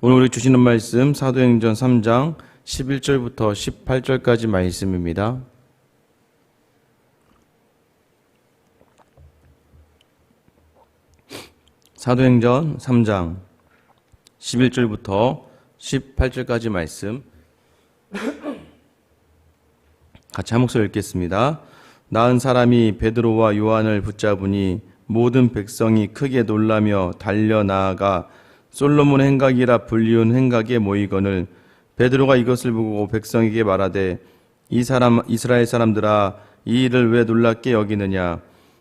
오늘 우리 주시는 말씀 사도행전 3장 11절부터 18절까지 말씀입니다. 사도행전 3장 11절부터 18절까지 말씀 같이 한 목소리 읽겠습니다. 나은 사람이 베드로와 요한을 붙잡으니 모든 백성이 크게 놀라며 달려나아가 솔로몬의 행각이라 불리운 행각에 모이거늘 베드로가 이것을 보고 백성에게 말하되 이스라엘 사람들아 이 일을 왜 놀랍게 여기느냐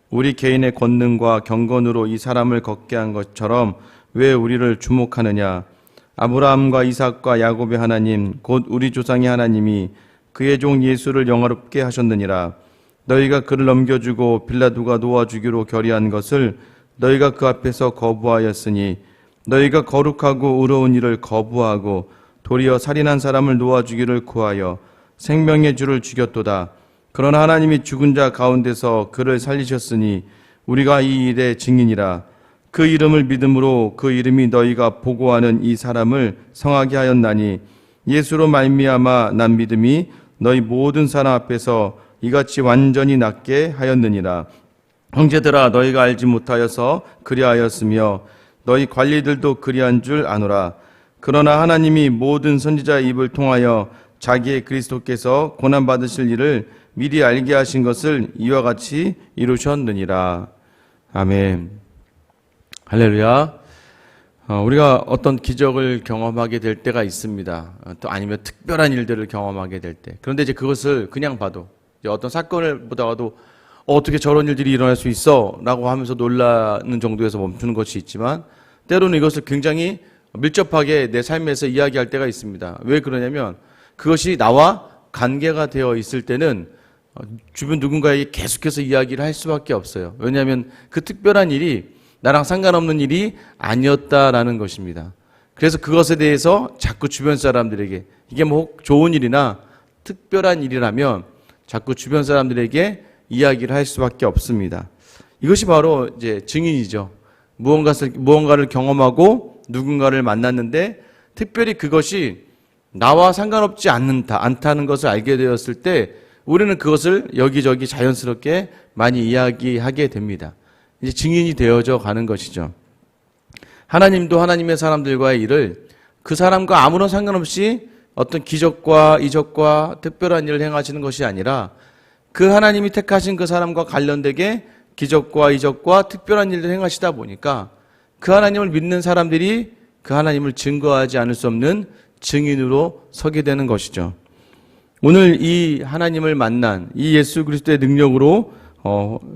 우리 개인의 권능과 경건으로 이 사람을 걷게 한 것처럼 왜 우리를 주목하느냐 아브라함과 이삭과 야곱의 하나님 곧 우리 조상의 하나님이 그의 종 예수를 영화롭게 하셨느니라. 너희가 그를 넘겨주고 빌라도가 놓아주기로 결의한 것을 너희가 그 앞에서 거부하였으니 너희가 거룩하고 의로운 일을 거부하고 도리어 살인한 사람을 놓아주기를 구하여 생명의 주를 죽였도다. 그러나 하나님이 죽은 자 가운데서 그를 살리셨으니 우리가 이 일의 증인이라. 그 이름을 믿음으로 그 이름이 너희가 보고하는 이 사람을 성하게 하였나니 예수로 말미암아 난 믿음이 너희 모든 사람 앞에서 이같이 완전히 낫게 하였느니라. 형제들아 너희가 알지 못하여서 그리하였으며 너희 관리들도 그리한 줄 아노라. 그러나 하나님이 모든 선지자의 입을 통하여 자기의 그리스도께서 고난받으실 일을 미리 알게 하신 것을 이와 같이 이루셨느니라. 아멘. 할렐루야. 우리가 어떤 기적을 경험하게 될 때가 있습니다. 또 아니면 특별한 일들을 경험하게 될 때. 그런데 이제 그것을 그냥 봐도 어떤 사건을 보다가도 어떻게 저런 일들이 일어날 수 있어? 라고 하면서 놀라는 정도에서 멈추는 것이 있지만 때로는 이것을 굉장히 밀접하게 내 삶에서 이야기할 때가 있습니다. 왜 그러냐면 그것이 나와 관계가 되어 있을 때는 주변 누군가에게 계속해서 이야기를 할 수밖에 없어요. 왜냐하면 그 특별한 일이 나랑 상관없는 일이 아니었다라는 것입니다. 그래서 그것에 대해서 자꾸 주변 사람들에게 이게 뭐 좋은 일이나 특별한 일이라면 자꾸 주변 사람들에게 이야기를 할 수밖에 없습니다. 이것이 바로 이제 증인이죠. 무언가를 경험하고 누군가를 만났는데 특별히 그것이 나와 상관없지 않다는 것을 알게 되었을 때 우리는 그것을 여기저기 자연스럽게 많이 이야기하게 됩니다. 이제 증인이 되어져 가는 것이죠. 하나님도 하나님의 사람들과의 일을 그 사람과 아무런 상관없이 어떤 기적과 이적과 특별한 일을 행하시는 것이 아니라 그 하나님이 택하신 그 사람과 관련되게 기적과 이적과 특별한 일들을 행하시다 보니까 그 하나님을 믿는 사람들이 그 하나님을 증거하지 않을 수 없는 증인으로 서게 되는 것이죠. 오늘 이 하나님을 만난 이 예수 그리스도의 능력으로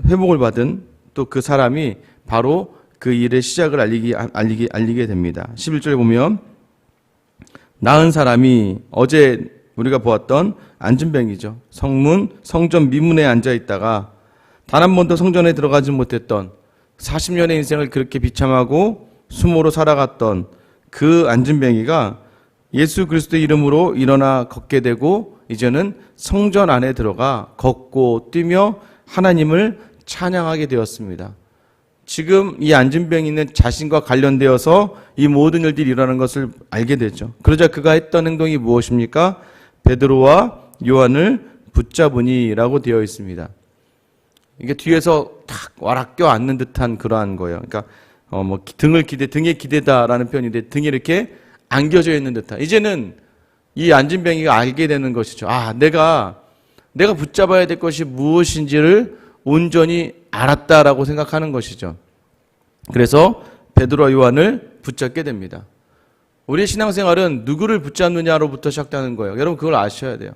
회복을 받은 또 그 사람이 바로 그 일의 시작을 알리게 됩니다. 11절에 보면 나은 사람이 어제 우리가 보았던 안진뱅이죠. 성전 미문에 앉아 있다가 단 한 번도 성전에 들어가지 못했던 40년의 인생을 그렇게 비참하고 수모로 살아갔던 그 안진뱅이가 예수 그리스도의 이름으로 일어나 걷게 되고 이제는 성전 안에 들어가 걷고 뛰며 하나님을 찬양하게 되었습니다. 지금 이 안진뱅이는 자신과 관련되어서 이 모든 일들이 일어나는 것을 알게 되죠. 그러자 그가 했던 행동이 무엇입니까? 베드로와 요한을 붙잡으니라고 되어 있습니다. 이게 뒤에서 탁 와락 껴안는 듯한 그러한 거예요. 그러니까 등에 기대다라는 표현인데 등에 이렇게 안겨져 있는 듯한. 이제는 이 안진뱅이가 알게 되는 것이죠. 내가 붙잡아야 될 것이 무엇인지를 온전히 알았다라고 생각하는 것이죠. 그래서 베드로와 요한을 붙잡게 됩니다. 우리의 신앙생활은 누구를 붙잡느냐로부터 시작되는 거예요. 여러분 그걸 아셔야 돼요.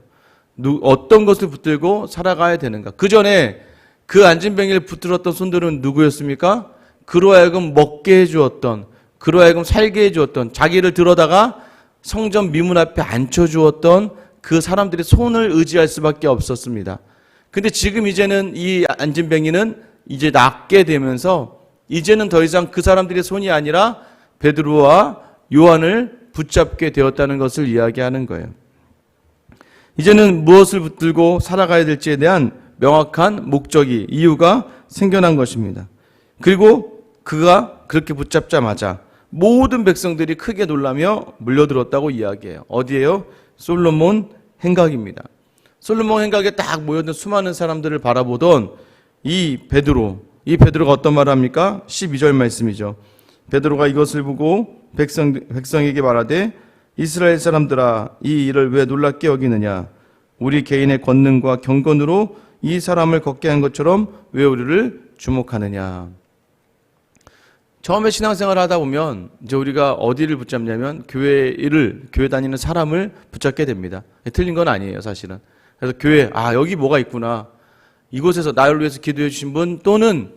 어떤 것을 붙들고 살아가야 되는가. 그 전에 그 안진뱅이를 붙들었던 손들은 누구였습니까? 그로 하여금 먹게 해주었던, 그로 하여금 살게 해주었던, 자기를 들어다가 성전 미문 앞에 앉혀주었던 그 사람들의 손을 의지할 수밖에 없었습니다. 근데 지금 이제는 이 안진뱅이는 이제 낫게 되면서 이제는 더 이상 그 사람들의 손이 아니라 베드로와 요한을 붙잡게 되었다는 것을 이야기하는 거예요. 이제는 무엇을 붙들고 살아가야 될지에 대한 명확한 목적이, 이유가 생겨난 것입니다. 그리고 그가 그렇게 붙잡자마자 모든 백성들이 크게 놀라며 물려들었다고 이야기해요. 어디에요? 솔로몬 행각입니다. 솔로몬 행각에 딱 모여든 수많은 사람들을 바라보던 이 베드로가 어떤 말을 합니까? 12절 말씀이죠. 베드로가 이것을 보고 백성에게 말하되 이스라엘 사람들아, 이 일을 왜 놀랍게 여기느냐? 우리 개인의 권능과 경건으로 이 사람을 걷게 한 것처럼 왜 우리를 주목하느냐? 처음에 신앙생활을 하다 보면 이제 우리가 어디를 붙잡냐면 교회 다니는 사람을 붙잡게 됩니다. 틀린 건 아니에요, 사실은. 그래서 교회, 여기 뭐가 있구나. 이곳에서 나를 위해서 기도해 주신 분, 또는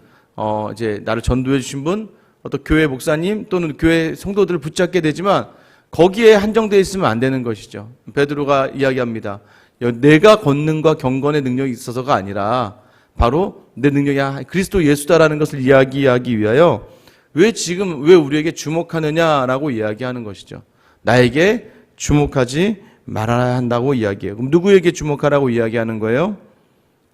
이제 나를 전도해 주신 분, 어떤 교회 목사님 또는 교회 성도들을 붙잡게 되지만 거기에 한정되어 있으면 안 되는 것이죠. 베드로가 이야기합니다. 내가 권능과 경건의 능력이 있어서가 아니라 바로 내 능력이 그리스도 예수다라는 것을 이야기하기 위하여 왜 우리에게 주목하느냐라고 이야기하는 것이죠. 나에게 주목하지 말아야 한다고 이야기해요. 그럼 누구에게 주목하라고 이야기하는 거예요?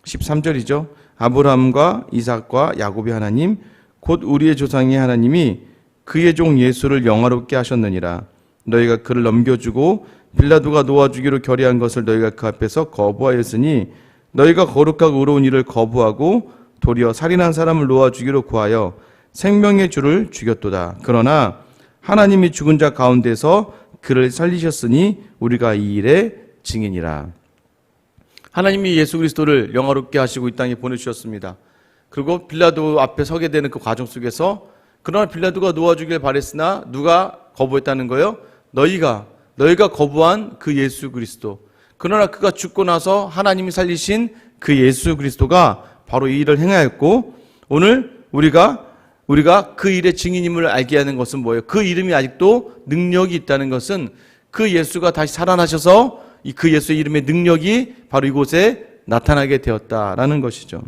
13절이죠. 아브라함과 이삭과 야곱의 하나님 곧 우리의 조상의 하나님이 그의 종 예수를 영화롭게 하셨느니라. 너희가 그를 넘겨주고 빌라도가 놓아주기로 결의한 것을 너희가 그 앞에서 거부하였으니 너희가 거룩하고 의로운 일을 거부하고 도리어 살인한 사람을 놓아주기로 구하여 생명의 주를 죽였도다. 그러나 하나님이 죽은 자 가운데서 그를 살리셨으니 우리가 이 일의 증인이라. 하나님이 예수 그리스도를 영화롭게 하시고 이 땅에 보내주셨습니다. 그리고 빌라도 앞에 서게 되는 그 과정 속에서 그러나 빌라도가 놓아주길 바랬으나 누가 거부했다는 거예요? 너희가 거부한 그 예수 그리스도. 그러나 그가 죽고 나서 하나님이 살리신 그 예수 그리스도가 바로 이 일을 행하였고 오늘 우리가 그 일의 증인임을 알게 하는 것은 뭐예요? 그 이름이 아직도 능력이 있다는 것은 그 예수가 다시 살아나셔서 그 예수의 이름의 능력이 바로 이곳에 나타나게 되었다라는 것이죠.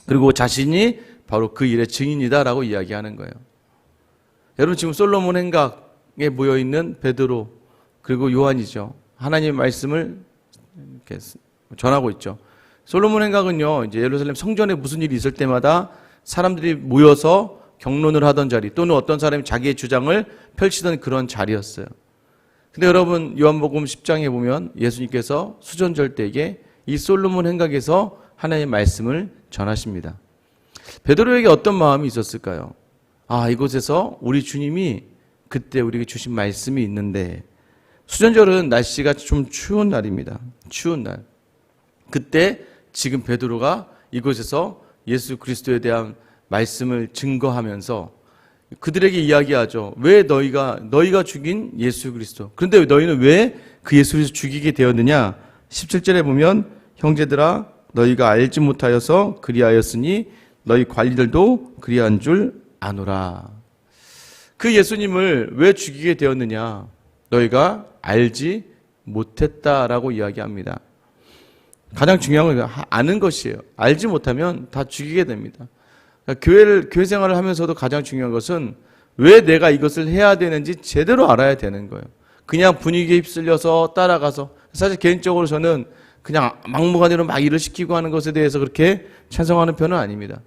그리고 자신이 바로 그 일의 증인이다라고 이야기하는 거예요. 여러분 지금 솔로몬 행각에 모여있는 베드로 그리고 요한이죠. 하나님의 말씀을 이렇게 전하고 있죠. 솔로몬 행각은요, 이제 예루살렘 성전에 무슨 일이 있을 때마다 사람들이 모여서 경론을 하던 자리 또는 어떤 사람이 자기의 주장을 펼치던 그런 자리였어요. 근데 여러분 요한복음 10장에 보면 예수님께서 수전절 때에 이 솔로몬 행각에서 하나님의 말씀을 전하십니다. 베드로에게 어떤 마음이 있었을까요? 이곳에서 우리 주님이 그때 우리에게 주신 말씀이 있는데 수전절은 날씨가 좀 추운 날입니다. 추운 날. 그때 지금 베드로가 이곳에서 예수 그리스도에 대한 말씀을 증거하면서 그들에게 이야기하죠. 왜 너희가 죽인 예수 그리스도. 그런데 너희는 왜 그 예수 그리스도 죽이게 되었느냐? 17절에 보면 형제들아 너희가 알지 못하여서 그리하였으니 너희 관리들도 그리한 줄 아노라. 그 예수님을 왜 죽이게 되었느냐? 너희가 알지 못했다라고 이야기합니다. 가장 중요한 건 아는 것이에요. 알지 못하면 다 죽이게 됩니다. 그러니까 교회 생활을 하면서도 가장 중요한 것은 왜 내가 이것을 해야 되는지 제대로 알아야 되는 거예요. 그냥 분위기에 휩쓸려서 따라가서 사실 개인적으로 저는 그냥 막무가내로 막 일을 시키고 하는 것에 대해서 그렇게 찬성하는 편은 아닙니다.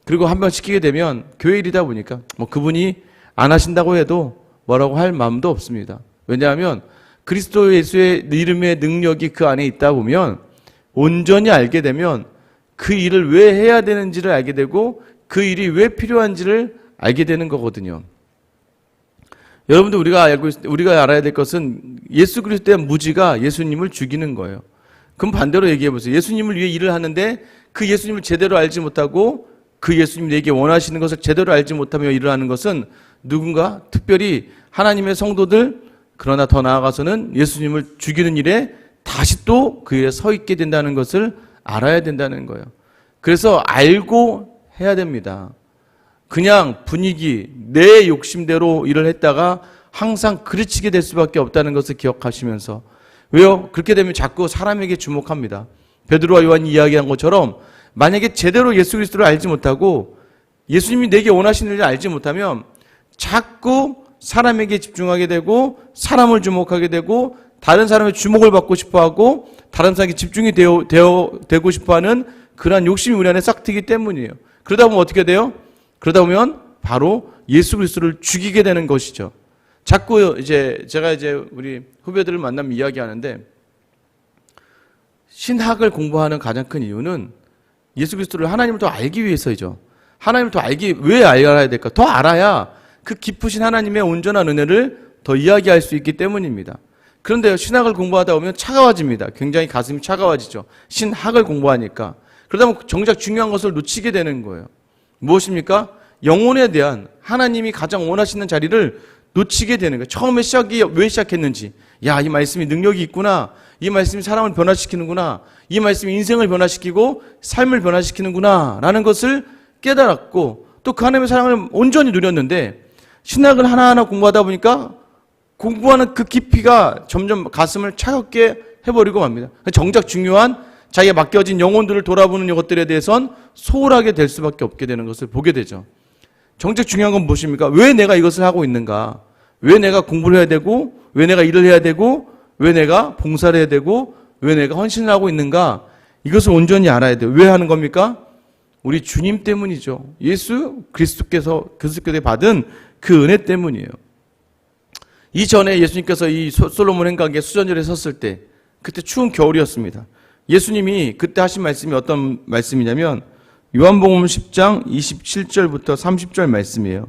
그리고 한번 시키게 되면 교회 일이다 보니까 그분이 안 하신다고 해도 뭐라고 할 마음도 없습니다. 왜냐하면 그리스도 예수의 이름의 능력이 그 안에 있다 보면 온전히 알게 되면 그 일을 왜 해야 되는지를 알게 되고 그 일이 왜 필요한지를 알게 되는 거거든요. 여러분들 우리가 알아야 될 것은 예수 그리스도의 무지가 예수님을 죽이는 거예요. 그럼 반대로 얘기해 보세요. 예수님을 위해 일을 하는데 그 예수님을 제대로 알지 못하고 그 예수님 내게 원하시는 것을 제대로 알지 못하며 일을 하는 것은 누군가 특별히 하나님의 성도들 그러나 더 나아가서는 예수님을 죽이는 일에 다시 또 그 일에 서 있게 된다는 것을 알아야 된다는 거예요. 그래서 알고 해야 됩니다. 그냥 분위기, 내 욕심대로 일을 했다가 항상 그르치게 될 수밖에 없다는 것을 기억하시면서 왜요? 그렇게 되면 자꾸 사람에게 주목합니다. 베드로와 요한이 이야기한 것처럼 만약에 제대로 예수 그리스도를 알지 못하고 예수님이 내게 원하시는 일을 알지 못하면 자꾸 사람에게 집중하게 되고 사람을 주목하게 되고 다른 사람의 주목을 받고 싶어하고 다른 사람에게 집중이 되고 싶어하는 그러한 욕심이 우리 안에 싹 트기 때문이에요. 그러다 보면 어떻게 돼요? 그러다 보면 바로 예수 그리스도를 죽이게 되는 것이죠. 자꾸 제가 우리 후배들을 만나면 이야기하는데, 신학을 공부하는 가장 큰 이유는 예수 그리스도를, 하나님을 더 알기 위해서이죠. 하나님을 더 왜 알아야 될까? 더 알아야 그 깊으신 하나님의 온전한 은혜를 더 이야기할 수 있기 때문입니다. 그런데 신학을 공부하다 보면 차가워집니다. 굉장히 가슴이 차가워지죠. 신학을 공부하니까. 그러다 보면 정작 중요한 것을 놓치게 되는 거예요. 무엇입니까? 영혼에 대한 하나님이 가장 원하시는 자리를 놓치게 되는 거예요. 처음에 시작이 왜 시작했는지, 야, 이 말씀이 능력이 있구나, 이 말씀이 사람을 변화시키는구나, 이 말씀이 인생을 변화시키고 삶을 변화시키는구나 라는 것을 깨달았고, 또 그 하나님의 사랑을 온전히 누렸는데, 신학을 하나하나 공부하다 보니까 공부하는 그 깊이가 점점 가슴을 차갑게 해버리고 맙니다. 정작 중요한 자기가 맡겨진 영혼들을 돌아보는 것들에 대해선 소홀하게 될 수밖에 없게 되는 것을 보게 되죠. 정작 중요한 건 무엇입니까? 왜 내가 이것을 하고 있는가? 왜 내가 공부를 해야 되고, 왜 내가 일을 해야 되고, 왜 내가 봉사를 해야 되고, 왜 내가 헌신을 하고 있는가? 이것을 온전히 알아야 돼요. 왜 하는 겁니까? 우리 주님 때문이죠. 예수 그리스도께서 받은 그 은혜 때문이에요. 이전에 예수님께서 이 솔로몬 행각의 수전절에 섰을 때, 그때 추운 겨울이었습니다. 예수님이 그때 하신 말씀이 어떤 말씀이냐면 요한복음 10장 27절부터 30절 말씀이에요.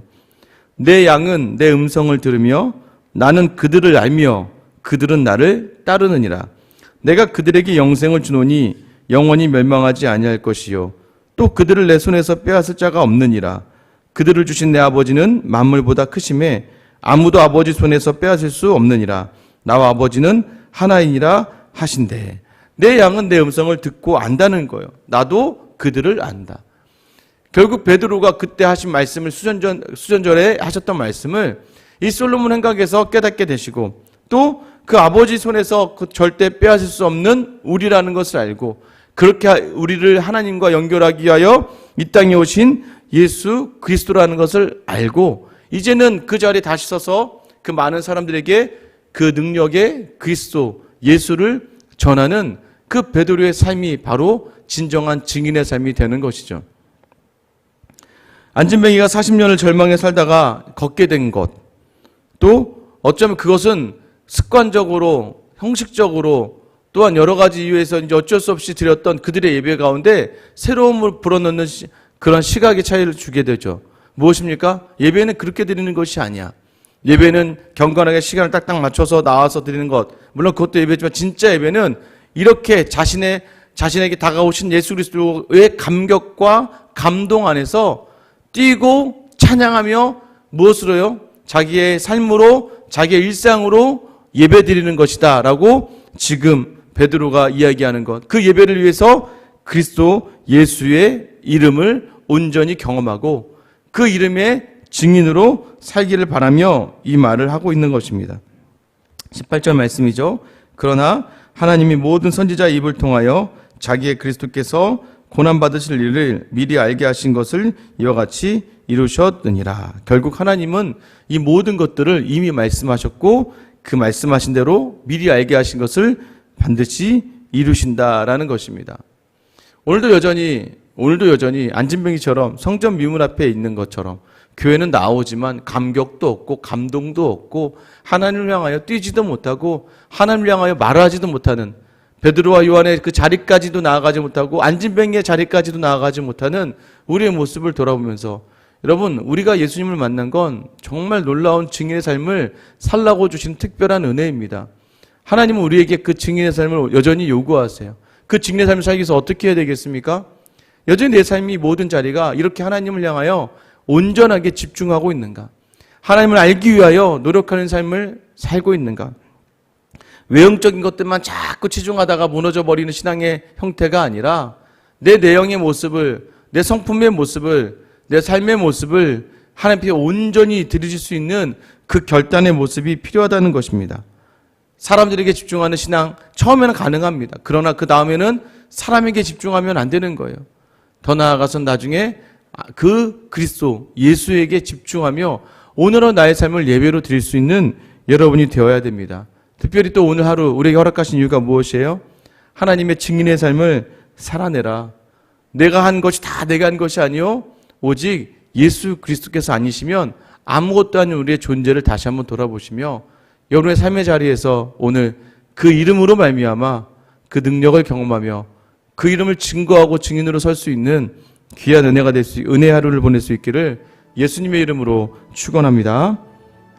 내 양은 내 음성을 들으며 나는 그들을 알며 그들은 나를 따르느니라. 내가 그들에게 영생을 주노니 영원히 멸망하지 아니할 것이요 또 그들을 내 손에서 빼앗을 자가 없느니라. 그들을 주신 내 아버지는 만물보다 크심에 아무도 아버지 손에서 빼앗을 수 없느니라. 나와 아버지는 하나이니라 하신대. 내 양은 내 음성을 듣고 안다는 거예요. 나도 그들을 안다. 결국 베드로가 그때 하신 말씀을 수전절에 하셨던 말씀을 이 솔로몬 행각에서 깨닫게 되시고, 또 그 아버지 손에서 그 절대 빼앗을 수 없는 우리라는 것을 알고, 그렇게 우리를 하나님과 연결하기 위하여 이 땅에 오신 예수 그리스도라는 것을 알고, 이제는 그 자리에 다시 서서 그 많은 사람들에게 그 능력의 그리스도 예수를 전하는 그 베드로의 삶이 바로 진정한 증인의 삶이 되는 것이죠. 안진뱅이가 40년을 절망에 살다가 걷게 된 것, 또 어쩌면 그것은 습관적으로, 형식적으로, 또한 여러 가지 이유에서 이제 어쩔 수 없이 드렸던 그들의 예배 가운데 새로움을 불어넣는 그런 시각의 차이를 주게 되죠. 무엇입니까? 예배는 그렇게 드리는 것이 아니야. 예배는 경건하게 시간을 딱딱 맞춰서 나와서 드리는 것, 물론 그것도 예배지만 진짜 예배는 이렇게 자신에게 다가오신 예수 그리스도의 감격과 감동 안에서 뛰고 찬양하며 무엇으로요? 자기의 삶으로, 자기의 일상으로 예배드리는 것이다 라고 지금 베드로가 이야기하는 것, 그 예배를 위해서 그리스도 예수의 이름을 온전히 경험하고 그 이름의 증인으로 살기를 바라며 이 말을 하고 있는 것입니다. 18절 말씀이죠. 그러나 하나님이 모든 선지자의 입을 통하여 자기의 그리스도께서 고난받으실 일을 미리 알게 하신 것을 이와 같이 이루셨느니라. 결국 하나님은 이 모든 것들을 이미 말씀하셨고 그 말씀하신 대로 미리 알게 하신 것을 반드시 이루신다라는 것입니다. 오늘도 여전히 안진뱅이처럼 성전 미문 앞에 있는 것처럼 교회는 나오지만 감격도 없고 감동도 없고 하나님을 향하여 뛰지도 못하고 하나님을 향하여 말하지도 못하는, 베드로와 요한의 그 자리까지도 나아가지 못하고 안진뱅이의 자리까지도 나아가지 못하는 우리의 모습을 돌아보면서, 여러분, 우리가 예수님을 만난 건 정말 놀라운 증인의 삶을 살라고 주신 특별한 은혜입니다. 하나님은 우리에게 그 증인의 삶을 여전히 요구하세요. 그 증인의 삶을 살기 위해서 어떻게 해야 되겠습니까? 여전히 내 삶이 모든 자리가 이렇게 하나님을 향하여 온전하게 집중하고 있는가? 하나님을 알기 위하여 노력하는 삶을 살고 있는가? 외형적인 것들만 자꾸 치중하다가 무너져 버리는 신앙의 형태가 아니라 내 내용의 모습을, 내 성품의 모습을, 내 삶의 모습을 하나님께 온전히 드리실 수 있는 그 결단의 모습이 필요하다는 것입니다. 사람들에게 집중하는 신앙 처음에는 가능합니다. 그러나 그 다음에는 사람에게 집중하면 안 되는 거예요. 더 나아가서 나중에 그 그리스도 예수에게 집중하며 오늘은 나의 삶을 예배로 드릴 수 있는 여러분이 되어야 됩니다. 특별히 또 오늘 하루 우리에게 허락하신 이유가 무엇이에요? 하나님의 증인의 삶을 살아내라. 내가 한 것이 다 내가 한 것이 아니요 오직 예수 그리스도께서 아니시면 아무것도 아닌 우리의 존재를 다시 한번 돌아보시며 여러분의 삶의 자리에서 오늘 그 이름으로 말미암아 그 능력을 경험하며 그 이름을 증거하고 증인으로 설 수 있는 귀한 은혜가 될 수, 은혜 하루를 보낼 수 있기를 예수님의 이름으로 축원합니다.